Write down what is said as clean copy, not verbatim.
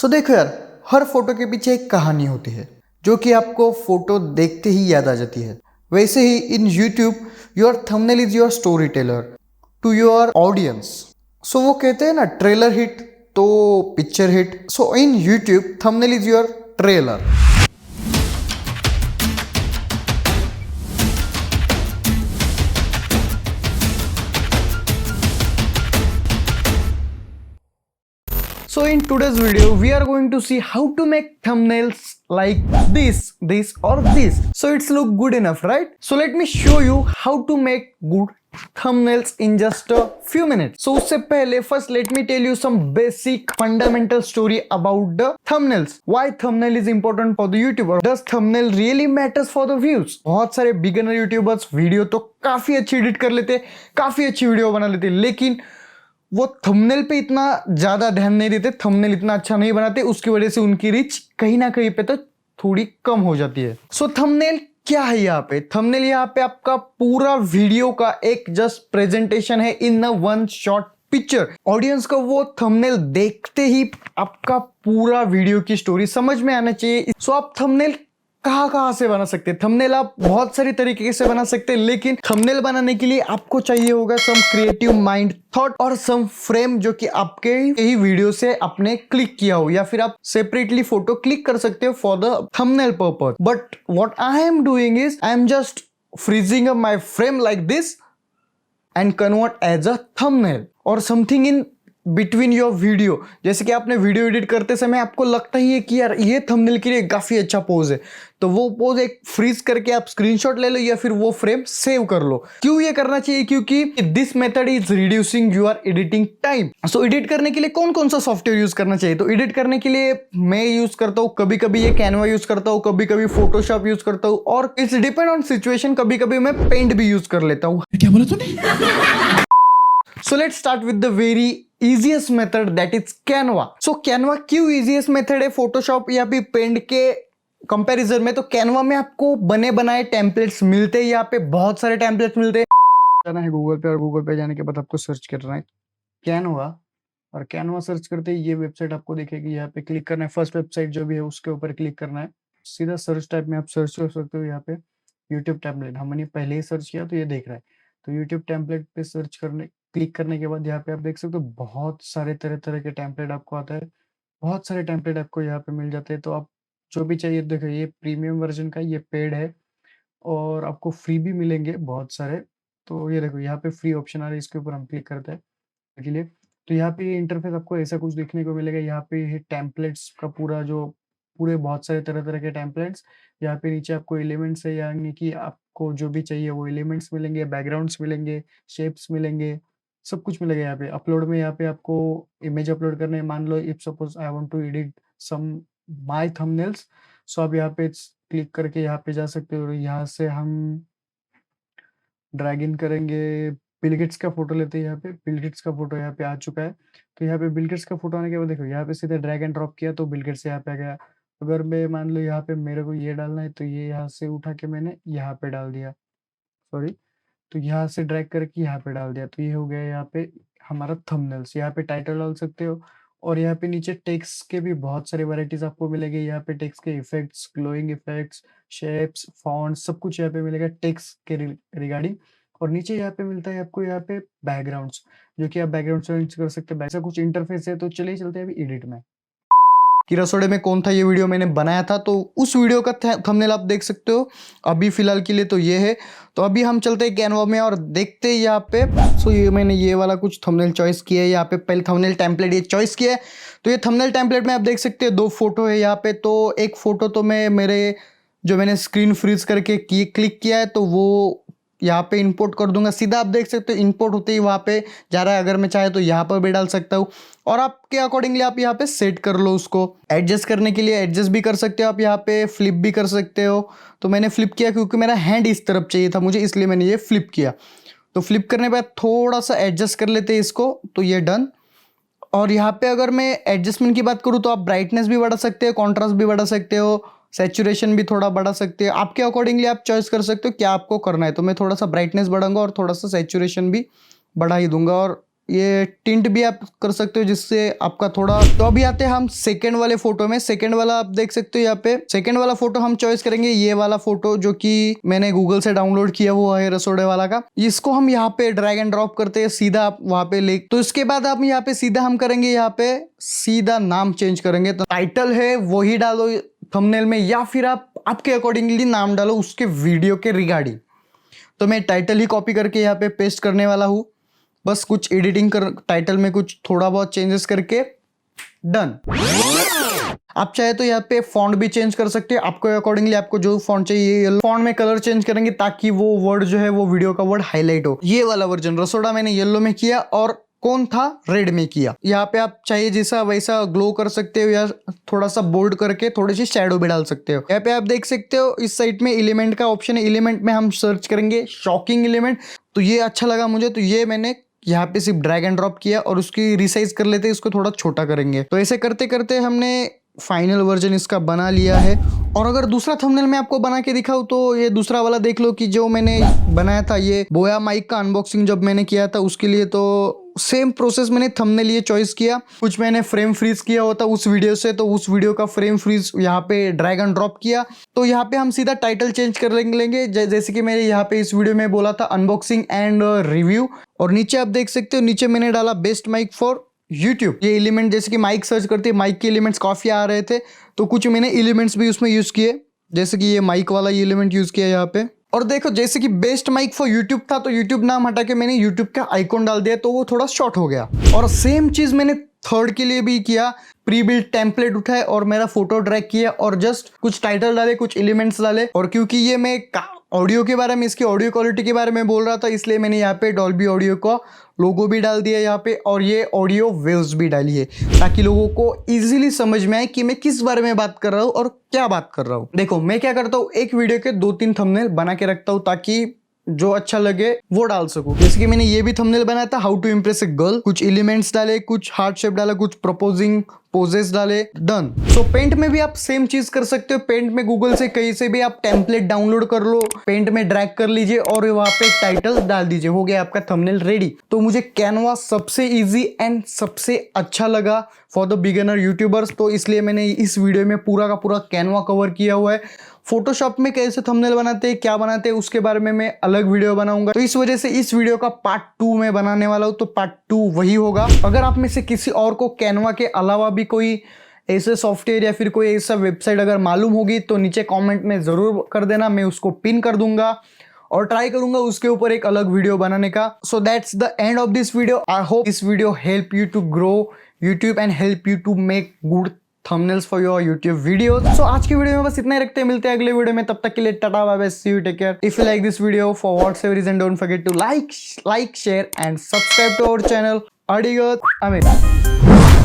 सो देखो यार, हर फोटो के पीछे एक कहानी होती है जो कि आपको फोटो देखते ही याद आ जाती है। वैसे ही in YouTube your thumbnail is your story teller to your audience. So वो कहते हैं ना, ट्रेलर हिट तो picture hit. So in YouTube thumbnail is your trailer. So in today's video, we are going to see how to make thumbnails like this or this. So it's look good enough, right? So let me show you how to make good thumbnails in just a few minutes. So उससे पहले first let me tell you some basic fundamental story about the thumbnails. Why thumbnail is important for the YouTuber? Does thumbnail really matters for the views? बहुत सारे beginner YouTubers video तो काफी अच्छी edit कर लेते, काफी अच्छी वीडियो बना लेते, लेकिन वो थंबनेल पे इतना ज्यादा ध्यान नहीं देते, थंबनेल इतना अच्छा नहीं बनाते, उसकी वजह से उनकी रीच कहीं ना कहीं पे तो थोड़ी कम हो जाती है। सो थंबनेल क्या है यहाँ पे? थंबनेल यहाँ पे आपका पूरा वीडियो का एक जस्ट प्रेजेंटेशन है in one short picture. Audience को वो थंबनेल देखते ही आपका पूरा वीडियो की स्टोरी समझ में आना चाहिए। सो आप थंबनेल कहाँ से बना सकते हैं? थंबनेल आप बहुत सारी तरीके से बना सकते हैं, लेकिन थंबनेल बनाने के लिए आपको चाहिए होगा सम क्रिएटिव माइंड थॉट और सम फ्रेम जो कि आपके ही वीडियो से आपने क्लिक किया हो, या फिर आप सेपरेटली फोटो क्लिक कर सकते हो for the thumbnail purpose. But what I am doing is I am just freezing up my frame like this and convert as a thumbnail or something in between your video. जैसे कि आपने video edit करते समय आपको लगता ही है कि यार ये थंबनेल के लिए काफी अच्छा पोज है, तो वो पोज एक फ्रीज करके आप स्क्रीनशॉट ले लो या फिर वो फ्रेम सेव कर लो। क्यों ये करना चाहिए? क्योंकि this method is reducing your editing time. So edit करने के लिए कौन कौन सा सॉफ्टवेयर यूज करना चाहिए? तो एडिट करने के लिए मैं यूज करता हूँ, कभी कभी ये कैनवा यूज करता हूँ, कभी कभी फोटोशॉप यूज करता हूँ, और इट्स डिपेंड ऑन सिचुएशन, कभी कभी मैं पेंट भी यूज कर लेता हूँ। क्या बोला तूने? So let's start with the very easiest method, that is Canva. So Canva क्यों easiest method है Photoshop या फिर Paint के कंपैरिजन में? तो Canva में आपको बने बनाए टेम्पलेट्स मिलते हैं, यहाँ पे बहुत सारे टेम्पलेट्स मिलते हैं। जाना है गूगल पे, और गूगल पे जाने के बाद आपको सर्च करना है Canva, और Canva सर्च करते ही ये वेबसाइट आपको दिखेगी। यहाँ पे क्लिक करना है, फर्स्ट वेबसाइट जो भी है उसके ऊपर क्लिक करना है। सीधा सर्च टैब में आप सर्च कर सकते हो। यहाँ पे यूट्यूब टेम्पलेट हमने पहले ही सर्च किया तो ये देख रहा है, तो यूट्यूब टेम्पलेट पे सर्च करने क्लिक करने के बाद यहाँ पे आप देख सकते हो बहुत सारे तरह तरह के टेम्पलेट आपको आता है। बहुत सारे टेम्पलेट आपको यहाँ पे मिल जाते हैं, तो आप जो भी चाहिए देखो, ये प्रीमियम वर्जन का, ये पेड है, और आपको फ्री भी मिलेंगे बहुत सारे। तो ये देखो यहाँ पे फ्री ऑप्शन आ रहा है, इसके ऊपर हम क्लिक करते हैं के लिए। तो यहाँ पे इंटरफेस आपको ऐसा कुछ देखने को मिलेगा। यहाँ पे ये टेम्पलेट्स का पूरा जो पूरे बहुत सारे तरह तरह के टेम्पलेट्स, यहाँ पे नीचे आपको एलिमेंट्स है, यानी कि आपको जो भी चाहिए वो एलिमेंट्स मिलेंगे, बैकग्राउंड्स मिलेंगे, शेप्स मिलेंगे, सब कुछ मिलेगा। यहाँ पे अपलोड में यहाँ पे आपको इमेज अपलोड करने है। मान लो if suppose I want to edit some my thumbnails, so आप यहाँ पे क्लिक करके यहाँ पे जा सकते हो। यहाँ से हम ड्रैग इन करेंगे, बिल गेट्स का फोटो लेते हैं। यहाँ पे बिल गेट्स का फोटो यहाँ पे आ चुका है। तो यहाँ पे बिल गेट्स का फोटो आने के बाद देखो यहाँ पे सीधे ड्रैग एंड ड्रॉप किया तो बिल गेट्स यहाँ पे आ गया। अगर मैं मान लो यहाँ पे मेरे को ये डालना है, तो ये यहाँ से उठा के मैंने यहाँ पे डाल दिया, सॉरी, तो यहाँ से ड्रैग करके यहाँ पे डाल दिया, तो ये हो गया यहाँ पे हमारा थंबनेल्स। यहाँ पे टाइटल डाल सकते हो, और यहाँ पे नीचे टेक्स्ट के भी बहुत सारे वैरायटीज आपको मिलेंगे। यहाँ पे टेक्स्ट के effects, glowing effects, shapes, fonts, सब कुछ यहाँ पे मिलेगा टेक्स्ट के रिगार्डिंग। और नीचे यहाँ पे मिलता है आपको यहाँ पे बैकग्राउंड्स, जो कि आप बैकग्राउंड चेंज कर सकते हैं। ऐसा कुछ इंटरफेस है। तो चलिए चलते हैं अभी एडिट में कि रसोड़े में कौन था ये वीडियो मैंने बनाया था, तो उस वीडियो का थंबनेल आप देख सकते हो। अभी फिलहाल के लिए तो ये है। तो अभी हम चलते हैं कैनवा में और देखते हैं यहाँ पे। सो ये मैंने ये वाला कुछ थंबनेल चॉइस किया है। यहाँ पे पहले थंबनेल टेम्पलेट ये चॉइस किया है। तो ये थंबनेल टेम्पलेट में आप देख सकते हैं 2 फोटो है यहाँ पे। तो एक फोटो तो मैं मेरे जो मैंने स्क्रीन फ्रीज करके क्लिक किया है, तो वो यहाँ पे इंपोर्ट कर दूंगा। सीधा आप देख सकते हो इंपोर्ट होते ही वहाँ पे जा रहा है। अगर मैं चाहे तो यहाँ पर भी डाल सकता हूँ, और आपके अकॉर्डिंगली आप यहाँ पे सेट कर लो उसको। एडजस्ट करने के लिए एडजस्ट भी कर सकते हो आप, यहाँ पे फ्लिप भी कर सकते हो। तो मैंने फ्लिप किया क्योंकि मेरा हैंड इस तरफ चाहिए था मुझे, इसलिए मैंने ये फ्लिप किया। तो फ्लिप करने के बाद थोड़ा सा एडजस्ट कर लेते हैं इसको, तो ये डन। और यहाँ पे अगर मैं एडजस्टमेंट की बात करूँ तो आप ब्राइटनेस भी बढ़ा सकते हो, कॉन्ट्रास्ट भी बढ़ा सकते हो, सैचुरेशन भी थोड़ा बढ़ा सकते हो। आपके अकॉर्डिंगली आप चॉइस कर सकते हो क्या आपको करना है। तो मैं थोड़ा सा ब्राइटनेस बढ़ाऊंगा और थोड़ा सा सैचुरेशन भी बढ़ा ही दूंगा, और ये टिंट भी आप कर सकते हो जिससे आपका थोड़ा। तो अभी आते हैं हम सेकंड वाले फोटो में। सेकंड वाला आप देख सकते हो यहाँ पे। सेकंड वाला फोटो हम चॉइस करेंगे ये वाला फोटो जो कि मैंने गूगल से डाउनलोड किया हुआ है रसोड़े वाला का। इसको हम यहाँ पे ड्रैग एंड ड्रॉप करते हैं सीधा आप वहां पे ले। तो इसके बाद आप यहाँ पे सीधा हम करेंगे यहाँ पे सीधा नाम चेंज करेंगे। तो टाइटल है वही डालो थंबनेल में, या फिर आप आपके अकॉर्डिंगली नाम डालो उसके वीडियो के रिगार्डिंग। तो मैं टाइटल ही कॉपी करके यहाँ पे पेस्ट करने वाला हूँ। बस कुछ एडिटिंग कर टाइटल में कुछ थोड़ा बहुत चेंजेस करके डन। आप चाहे तो यहाँ पे फॉन्ट भी चेंज कर सकते हैं आपको अकॉर्डिंगली। आपको जो फॉन्ट चाहिए येलो फॉन्ट में कलर चेंज करेंगे ताकि वो वर्ड जो है वो वीडियो का वर्ड हाईलाइट हो। ये वाला वर्जन रसोड़ा मैंने येलो में किया और कौन था रेड में किया। यहाँ पे आप चाहिए जैसा वैसा ग्लो कर सकते हो या थोड़ा सा बोल्ड करके थोड़ी सी शैडो भी डाल सकते हो। यहाँ पे आप देख सकते हो इस साइड में एलिमेंट का ऑप्शन है। एलिमेंट में हम सर्च करेंगे शॉकिंग एलिमेंट। तो ये अच्छा लगा मुझे, तो ये मैंने यहाँ पे सिर्फ ड्रैग एंड ड्रॉप किया और उसकी रिसाइज कर लेते हैं, इसको थोड़ा छोटा करेंगे। तो ऐसे करते करते हमने फाइनल वर्जन इसका बना लिया है। और अगर दूसरा थंबनेल मैं आपको बना के दिखाऊं तो ये दूसरा वाला देख लो कि जो मैंने बनाया था ये बोया माइक का अनबॉक्सिंग जब मैंने किया था उसके लिए। तो सेम प्रोसेस मैंने थंबनेल ये चॉइस किया। कुछ मैंने फ्रेम फ्रीज किया होता उस वीडियो से, तो उस वीडियो का फ्रेम फ्रीज यहाँ पे ड्रैग एंड ड्रॉप किया। तो यहाँ पे हम सीधा टाइटल चेंज कर लेंगे जैसे कि मैंने यहाँ पे इस वीडियो में बोला था अनबॉक्सिंग एंड रिव्यू। और नीचे आप देख सकते हो नीचे मैंने डाला बेस्ट माइक फॉर यूट्यूब। ये एलिमेंट जैसे कि माइक सर्च करते माइक के एलिमेंट्स काफी आ रहे थे, तो कुछ मैंने एलिमेंट्स भी उसमें यूज किए जैसे कि ये माइक वाला ये एलिमेंट यूज किया यहाँ पे। और देखो जैसे कि बेस्ट माइक फॉर यूट्यूब था तो यूट्यूब नाम हटा के मैंने यूट्यूब का आइकॉन डाल दिया, तो वो थोड़ा शॉर्ट हो गया। और सेम चीज मैंने थर्ड के लिए भी किया। प्री बिल्ड टेम्पलेट उठाए और मेरा फोटो ड्रैग किया और जस्ट कुछ टाइटल डाले कुछ एलिमेंट्स डाले। और क्योंकि ये मैं ऑडियो के बारे में इसकी ऑडियो क्वालिटी के बारे में बोल रहा था इसलिए मैंने यहाँ पे डॉल्बी ऑडियो का लोगो भी डाल दिया यहाँ पे और ये ऑडियो वेव्स भी डाली है ताकि लोगों को इजीली समझ में आए कि मैं किस बारे में बात कर रहा हूँ और क्या बात कर रहा हूँ। देखो मैं क्या करता हूँ एक वीडियो के 2-3 थंबनेल बना के रखता हूँ ताकि जो अच्छा लगे वो डाल सकूं। जैसे कि मैंने ये भी थंबनेल बनाया था how to impress a girl. कुछ एलिमेंट्स डाले कुछ हार्ट शेप डाला कुछ प्रपोजिंग पोजेस डाले डन। सो पेंट में भी आप सेम चीज कर सकते हो। पेंट में गूगल से कहीं से भी आप टेम्पलेट डाउनलोड कर लो, पेंट में ड्रैग कर लीजिए और वहां पे टाइटल डाल दीजिए, हो गया आपका थंबनेल रेडी। तो मुझे कैनवा सबसे इजी एंड सबसे अच्छा लगा फॉर द बिगिनर यूट्यूबर्स, तो इसलिए मैंने इस वीडियो में पूरा का पूरा कैनवा कवर किया हुआ है। फोटोशॉप में कैसे थंबनेल बनाते हैं क्या बनाते हैं उसके बारे में मैं अलग वीडियो बनाऊंगा। तो इस वजह से इस वीडियो का पार्ट 2 में बनाने वाला हूं, तो पार्ट 2 वही होगा। अगर आप में से किसी और को कैनवा के अलावा भी कोई ऐसे सॉफ्टवेयर या फिर कोई ऐसा वेबसाइट अगर मालूम होगी तो नीचे कमेंट में जरूर कर देना, मैं उसको पिन कर दूंगा और ट्राई करूंगा उसके ऊपर एक अलग वीडियो बनाने का। So that's the end of this video. I hope this video help you to grow YouTube and help you to make good thumbnails for your YouTube videos. So आज की वीडियो में बस इतना ही रखते हैं, मिलते हैं अगले वीडियो में। तब तक के लिए tata bye bye, see you, take care. If you like this video for whatever reason don't forget to like, share and subscribe to our channel. Adios, Amit.